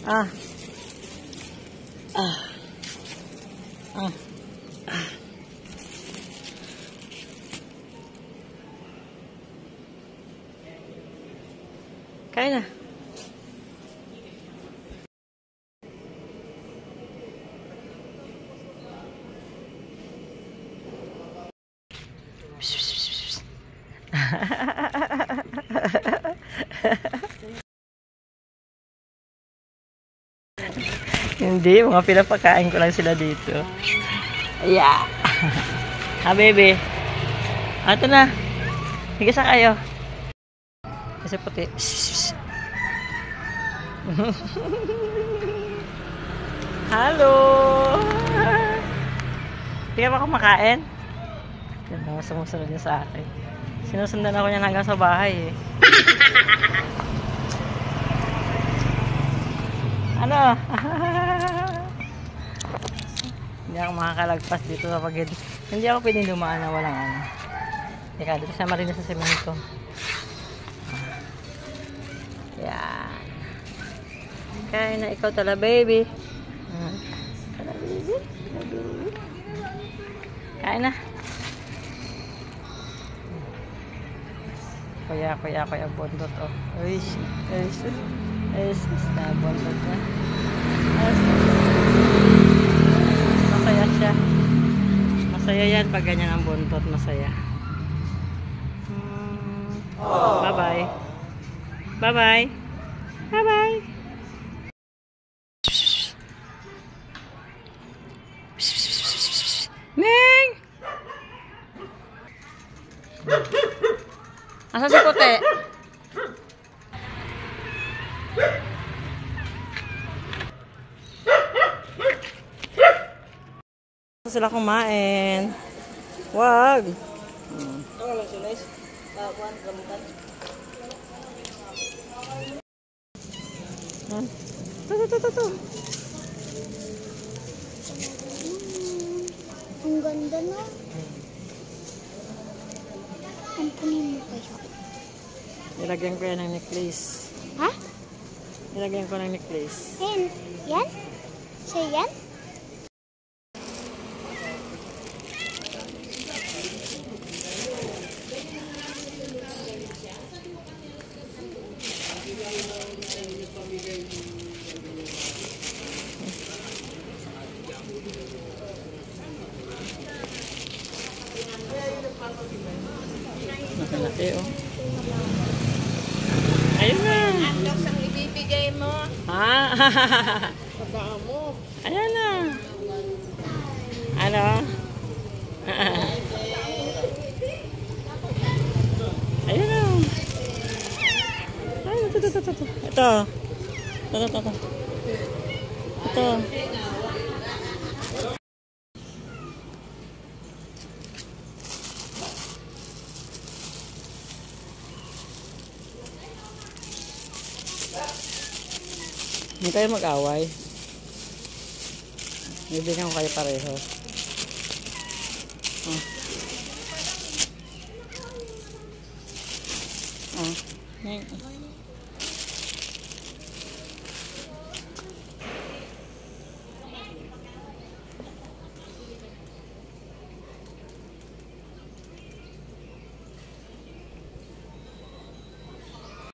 Ah. Ah. Ah. Ah. Kain na. Hindi, mga pinapakain ko lang sila dito. Yeah. Ha, baby. Ito na. Higasa kayo. Kasi puti. Hello. Hindi ka ba kumakain? Ganda, sumusunod niya sa akin. Sinusundan ako niya hanggang sa bahay eh. Ano? Hindi ako makakalagpas dito sa pagid. Hindi ako pwedeng dumaan na walang ano. Teka, dito sama rin sa semento. Yan. Kaya na ikaw tala baby. Tala baby. Kaya na. Kuya bondot oh. Uish. Na bondot na. Masaya siya. Masaya yan pag ganyan ang bondot. Masaya. Bye-bye. Bye-bye. Bye-bye. Neng! Asa si Puti? Sila kumain. Wag. Ito. Ang ganda na. Ang punin mo kayo. Nilagyan ko yan ng necklace. Ha? Nilagyan ko ng necklace. Ayan. Yan? Siya yan? Nakalaki oh. Ayun na. Andok ang ibibigay mo. Ha? Baba mo. Ayan na. Ano? Ayun na. Ay, ito. Ito. Hindi tayo mag-away. Bibigyan ko kayo pareho. Oh.